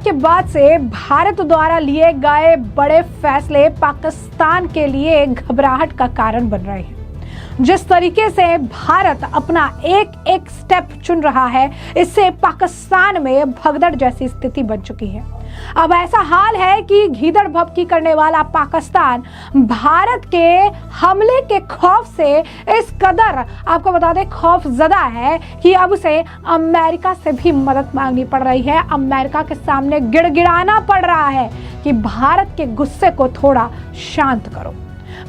के बाद से भारत द्वारा लिए गए बड़े फैसले पाकिस्तान के लिए घबराहट का कारण बन रहे हैं। जिस तरीके से भारत अपना एक एक स्टेप चुन रहा है, इससे पाकिस्तान में भगदड़ जैसी स्थिति बन चुकी है। अब ऐसा हाल है कि घीदड़ भभकी करने वाला पाकिस्तान भारत के हमले के खौफ से इस कदर, आपको बता दें, खौफजदा है कि अब उसे अमेरिका से भी मदद मांगनी पड़ रही है। अमेरिका के सामने गिड़गिड़ाना पड़ रहा है कि भारत के गुस्से को थोड़ा शांत करो।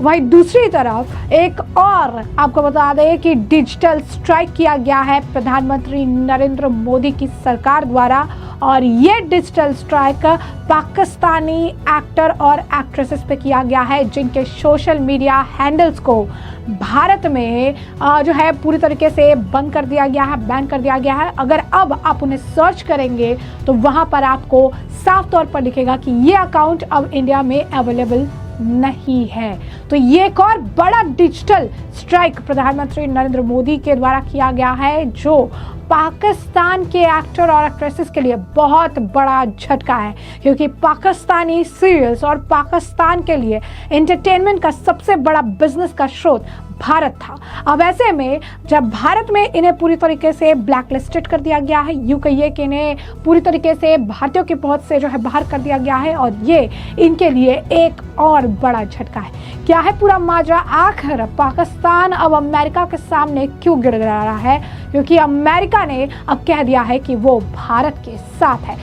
वहीं दूसरी तरफ एक और आपको बता दें कि डिजिटल स्ट्राइक किया गया है प्रधानमंत्री नरेंद्र मोदी की सरकार द्वारा, और ये डिजिटल स्ट्राइक पाकिस्तानी एक्टर और एक्ट्रेसेस पे किया गया है जिनके सोशल मीडिया हैंडल्स को भारत में जो है पूरी तरीके से बंद कर दिया गया है, बैन कर दिया गया है। अगर अब आप उन्हें सर्च करेंगे तो वहां पर आपको साफ तौर पर दिखेगा कि ये अकाउंट अब इंडिया में अवेलेबल नहीं है। तो ये एक और बड़ा डिजिटल स्ट्राइक प्रधानमंत्री नरेंद्र मोदी के द्वारा किया गया है, जो पाकिस्तान के एक्टर और एक्ट्रेसेस के लिए बहुत बड़ा झटका है, क्योंकि पाकिस्तानी सीरियल्स और पाकिस्तान के लिए एंटरटेनमेंट का सबसे बड़ा बिजनेस का स्रोत भारत था। अब ऐसे में जब भारत में इन्हें पूरी तरीके से ब्लैकलिस्टेड कर दिया गया है, यूं कहिए कि इन्हें पूरी तरीके से भारतीयों की पहुंच से जो है बाहर कर दिया गया है, और ये इनके लिए एक और बड़ा झटका है। क्या है पूरा माजरा? आखिर पाकिस्तान अब अमेरिका के सामने क्यों गिड़गिड़ा रहा है? क्योंकि अमेरिका ने अब कह दिया है कि वो भारत के साथ है।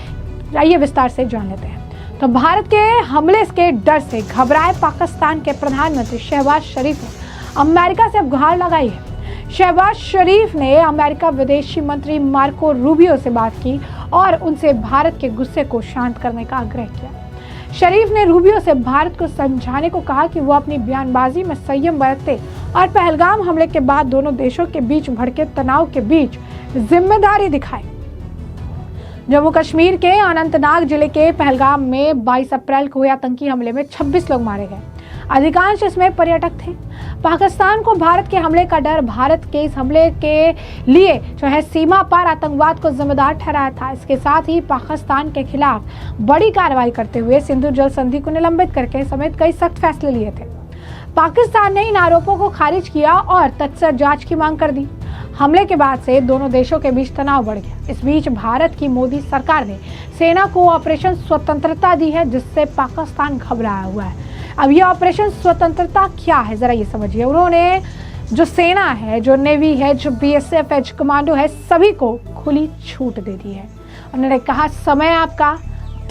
आइए विस्तार से जान लेते हैं। तो भारत के हमले के डर से घबराए पाकिस्तान के प्रधानमंत्री शहबाज शरीफ ने अमेरिका से अब गुहार लगाई है। शहबाज शरीफ ने अमेरिका विदेशी मंत्री मार्को रूबियो से बात की और उनसे भारत के गुस्से को शांत करने का आग्रह किया। शरीफ ने रूबियो से भारत को समझाने को कहा कि वो अपनी बयानबाजी में संयम बरते और पहलगाम हमले के बाद दोनों देशों के बीच भड़के तनाव के बीच जिम्मेदारी दिखाए। जम्मू कश्मीर के अनंतनाग जिले के पहलगाम में 22 अप्रैल को हुए आतंकी हमले में 26 लोग मारे गए। अधिकांश इसमें पर्यटक थे। पाकिस्तान को भारत के हमले का डर भारत के इस हमले के लिए जो है सीमा पार आतंकवाद को जिम्मेदार ठहराया था। इसके साथ ही पाकिस्तान के खिलाफ बड़ी कार्रवाई करते हुए सिंधु जल संधि को निलंबित करके समेत कई सख्त फैसले लिए थे। पाकिस्तान ने इन आरोपों को खारिज किया और तत्सर जांच की मांग कर दी। हमले के बाद से दोनों देशों के बीच तनाव बढ़ गया। इस बीच भारत की मोदी सरकार ने सेना को ऑपरेशन स्वतंत्रता दी है, जिससे पाकिस्तान घबराया हुआ है। अब ये ऑपरेशन स्वतंत्रता क्या है, जरा ये समझिए। उन्होंने जो सेना है, जो नेवी है, जो बीएसएफ है, जो कमांडो है, सभी को खुली छूट दे दी है। उन्होंने कहा समय आपका,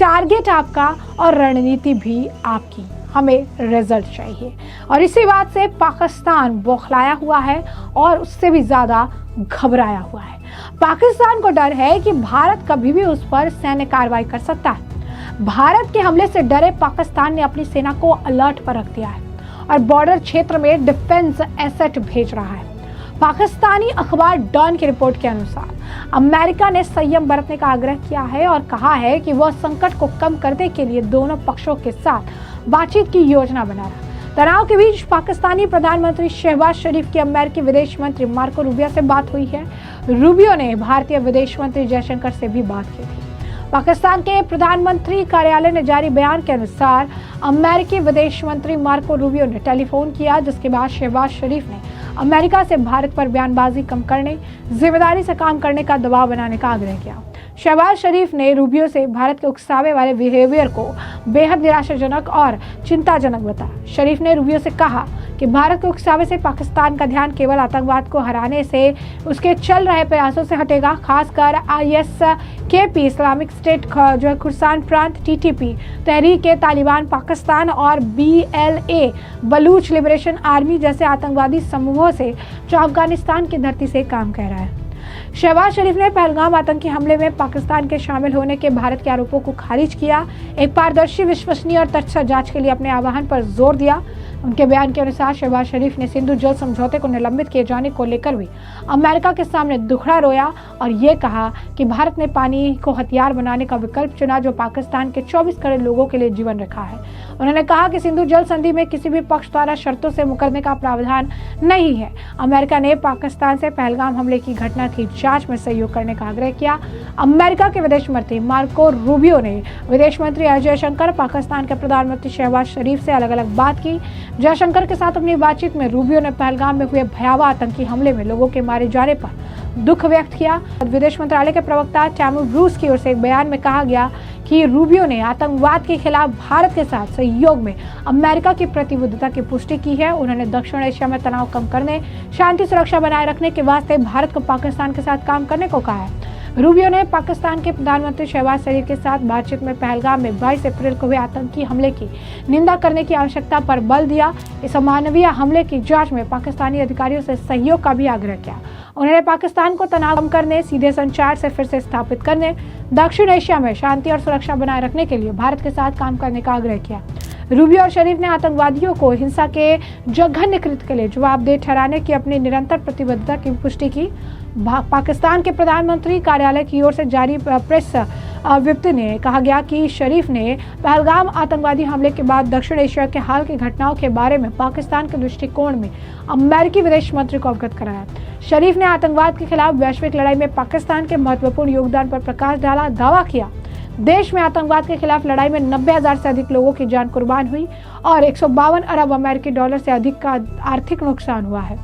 टारगेट आपका और रणनीति भी आपकी, हमें रिजल्ट चाहिए। और इसी बात से पाकिस्तान बौखलाया हुआ है और उससे भी ज्यादा घबराया हुआ है। पाकिस्तान को डर है कि भारत कभी भी उस पर सैन्य कार्रवाई कर सकता है। भारत के हमले से डरे पाकिस्तान ने अपनी सेना को अलर्ट पर रख दिया है और बॉर्डर क्षेत्र में डिफेंस एसेट भेज रहा है। पाकिस्तानी अखबार डॉन की रिपोर्ट के अनुसार अमेरिका ने संयम बरतने का आग्रह किया है और कहा है कि वह संकट को कम करने के लिए दोनों पक्षों के साथ बातचीत की योजना बना रहा है। तनाव के बीच पाकिस्तानी प्रधानमंत्री शहबाज शरीफ की अमेरिकी विदेश मंत्री मार्को रूबियो से बात हुई है। रूबियो ने भारतीय विदेश मंत्री जयशंकर से भी बात की थी। पाकिस्तान के प्रधानमंत्री कार्यालय ने जारी बयान के अनुसार अमेरिकी विदेश मंत्री मार्को रूबियो ने टेलीफोन किया, जिसके बाद शहबाज शरीफ ने अमेरिका से भारत पर बयानबाजी कम करने, जिम्मेदारी से काम करने का दबाव बनाने का आग्रह किया। शहबाज शरीफ ने रूबियो से भारत के उकसावे वाले बिहेवियर को बेहद निराशाजनक और चिंताजनक बताया। शरीफ ने रूबियो से कहा कि भारत के उकसावे से पाकिस्तान का ध्यान केवल आतंकवाद को हराने से उसके चल रहे प्रयासों से हटेगा, खासकर ISKP, इस्लामिक स्टेट जो है खुरसान प्रांत, TTP, तहरीक-ए-तालिबान पाकिस्तान और BLA, बलूच लिबरेशन आर्मी जैसे आतंकवादी समूहों से जो अफगानिस्तान की धरती से काम कर रहा है। शहबाज शरीफ ने पहलगाम आतंकी हमले में पाकिस्तान के शामिल होने के भारत के आरोपों को खारिज किया। एक पारदर्शी, विश्वसनीय और तटस्थ जांच के लिए अपने आह्वान पर जोर दिया। उनके बयान के अनुसार शहबाज शरीफ ने सिंधु जल समझौते को निलंबित किए जाने को लेकर भी अमेरिका के सामने दुखड़ा रोया और ये कहा कि भारत ने पानी को हथियार बनाने का विकल्प चुना जो पाकिस्तान के 24 करोड़ लोगों के लिए जीवन रखा है। उन्होंने कहा कि सिंधु जल संधि में किसी भी पक्ष द्वारा शर्तों से मुकरने का प्रावधान नहीं है। अमेरिका ने पाकिस्तान से पहलगाम हमले की घटना की जांच में सहयोग करने का आग्रह किया। अमेरिका के विदेश मंत्री मार्को रूबियो ने विदेश मंत्री एस जयशंकर, पाकिस्तान के प्रधानमंत्री शहबाज शरीफ से अलग अलग बात की। जयशंकर के साथ अपनी बातचीत में रूबियो ने पहलगाम में हुए भयावह आतंकी हमले में लोगों के मारे जाने पर दुख व्यक्त किया। विदेश मंत्रालय के प्रवक्ता टैमी ब्रूस की ओर से एक बयान में कहा गया कि रूबियो ने आतंकवाद के खिलाफ भारत के साथ सहयोग में अमेरिका की प्रतिबद्धता की पुष्टि की है। उन्होंने दक्षिण एशिया में तनाव कम करने, शांति सुरक्षा बनाए रखने के वास्ते भारत को पाकिस्तान के साथ काम करने को कहा है। रूबियो ने पाकिस्तान के प्रधानमंत्री शहबाज शरीफ के साथ बातचीत में पहलगाम में 22 अप्रैल को हुए आतंकी हमले की निंदा करने की आवश्यकता पर बल दिया। इस अमानवीय हमले की जांच में पाकिस्तानी अधिकारियों से सहयोग का भी आग्रह किया। उन्होंने पाकिस्तान को तनाव कम करने, सीधे संचार से फिर से स्थापित करने, दक्षिण एशिया में शांति और सुरक्षा बनाए रखने के लिए भारत के साथ काम करने का आग्रह किया। रूबियो और शरीफ ने आतंकवादियों को हिंसा के जघन्य कृत्य के लिए जवाबदेह ठहराने की अपनी निरंतर प्रतिबद्धता की पुष्टि की। पाकिस्तान के प्रधानमंत्री कार्यालय की ओर से जारी प्रेस विज्ञप्ति में कहा गया कि शरीफ ने पहलगाम आतंकवादी हमले के बाद दक्षिण एशिया के हाल की घटनाओं के बारे में पाकिस्तान के दृष्टिकोण में अमेरिकी विदेश मंत्री को अवगत कराया। शरीफ ने आतंकवाद के खिलाफ वैश्विक लड़ाई में पाकिस्तान के महत्वपूर्ण योगदान पर प्रकाश डाला। दावा किया देश में आतंकवाद के खिलाफ लड़ाई में 90,000 से अधिक लोगों की जान कुर्बान हुई और 152 अरब अमेरिकी डॉलर से अधिक का आर्थिक नुकसान हुआ है।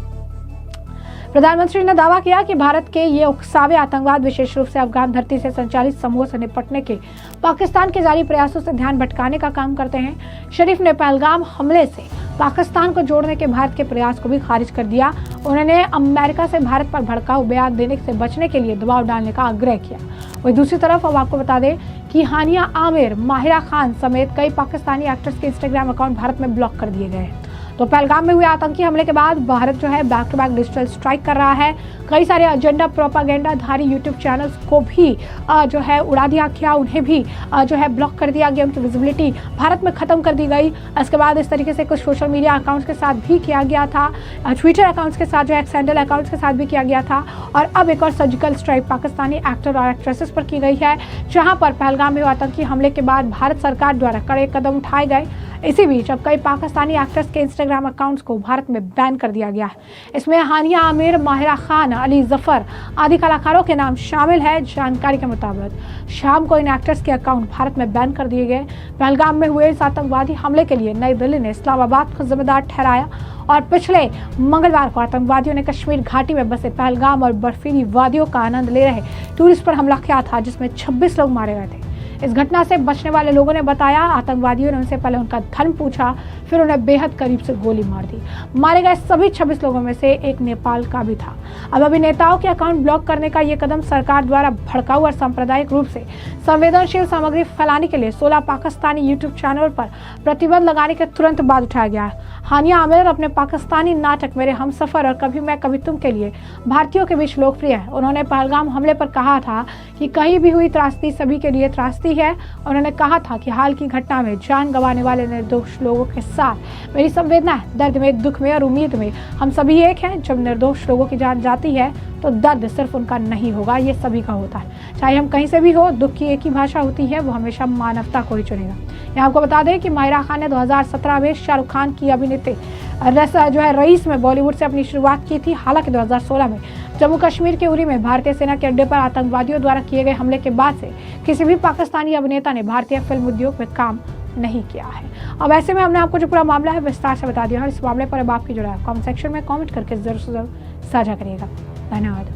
प्रधानमंत्री ने दावा किया कि भारत के ये उकसावे आतंकवाद विशेष रूप से अफगान धरती से संचालित समूह से निपटने के पाकिस्तान के जारी प्रयासों से ध्यान भटकाने का काम करते हैं। शरीफ ने पहलगाम हमले से पाकिस्तान को जोड़ने के भारत के प्रयास को भी खारिज कर दिया। उन्होंने अमेरिका से भारत पर भड़काऊ बयान देने से बचने के लिए दबाव डालने का आग्रह किया। वहीं दूसरी तरफ हम आपको बता दें कि हानिया आमिर, माहिरा खान समेत कई पाकिस्तानी एक्टर्स के इंस्टाग्राम अकाउंट भारत में ब्लॉक कर दिए गए हैं। तो पहलगाम में हुए आतंकी हमले के बाद भारत जो है back to back digital strike कर रहा है। कई सारे एजेंडा प्रोपागेंडाधारी यूट्यूब चैनल्स को भी जो है उड़ा दिया गया, उन्हें भी जो है ब्लॉक कर दिया गया, उनकी विजिबिलिटी भारत में खत्म कर दी गई। इसके बाद इस तरीके से कुछ सोशल मीडिया अकाउंट्स के साथ भी किया गया था, ट्विटर अकाउंट्स के साथ जो एक्स हैंडल अकाउंट्स के साथ भी किया गया था। और अब एक और सर्जिकल स्ट्राइक पाकिस्तानी एक्टर और एक्ट्रेसेस पर की गई है, जहाँ पर पहलगाम में हुए आतंकी हमले के बाद भारत सरकार द्वारा कड़े कदम उठाए गए। इसी बीच अब कई पाकिस्तानी एक्टर्स के इंस्टाग्राम अकाउंट्स को भारत में बैन कर दिया गया है। इसमें हानिया आमिर, माहिरा खान, अली जफर आदि कलाकारों के नाम शामिल है। जानकारी के मुताबिक शाम को इन एक्टर्स के अकाउंट भारत में बैन कर दिए गए। पहलगाम में हुए इस आतंकवादी हमले के लिए नई दिल्ली ने इस्लामाबाद को जिम्मेदार ठहराया और पिछले मंगलवार को आतंकवादियों ने कश्मीर घाटी में बसे पहलगाम और बर्फीली वादियों का आनंद ले रहे टूरिस्ट पर हमला किया था, जिसमें 26 लोग मारे गए थे। इस घटना से बचने वाले लोगों ने बताया आतंकवादियों ने उनसे पहले उनका धर्म पूछा, फिर उन्हें बेहद करीब से गोली मार दी। मारे गए सभी 26 लोगों में से एक नेपाल का भी था। अब अभिनेताओं के अकाउंट ब्लॉक करने का ये कदम सरकार द्वारा भड़काऊ और सांप्रदायिक रूप से संवेदनशील सामग्री फैलाने के लिए 16 पाकिस्तानी यूट्यूब चैनल पर प्रतिबंध लगाने के तुरंत बाद उठाया गया है। हानिया आमिर अपने पाकिस्तानी नाटक मेरे हमसफर और कभी मैं कभी तुम के लिए भारतीयों के बीच लोकप्रिय है। उन्होंने पहलगाम हमले पर कहा था कि कहीं भी हुई त्रासदी सभी के लिए त्रासदी है। उन्होंने कहा था कि हाल की घटना में जान गंवाने वाले निर्दोष लोगों के साथ मेरी संवेदना है। दर्द में, दुख में और उम्मीद में हम सभी एक हैं। जब निर्दोष लोगों की जान जाती है तो दर्द सिर्फ उनका नहीं होगा, ये सभी का होता है। चाहे हम कहीं से भी हो, दुख की एक ही भाषा होती है, वो हमेशा मानवता को ही चुनेगा। यहाँ आपको बता दें कि माहिरा खान ने 2017 में शाहरुख खान की अभिनेत्री जो है रईस में बॉलीवुड से अपनी शुरुआत की थी। हालांकि 2016 में जम्मू कश्मीर के उरी में भारतीय सेना के अड्डे पर आतंकवादियों द्वारा किए गए हमले के बाद से किसी भी पाकिस्तानी अभिनेता ने भारतीय फिल्म उद्योग में काम नहीं किया है। अब ऐसे में हमने आपको जो पूरा मामला है विस्तार से बता दिया है। इस मामले पर अब आपकी जो है कमेंट सेक्शन में कमेंट करके जरूर साझा करिएगा। धन्यवाद।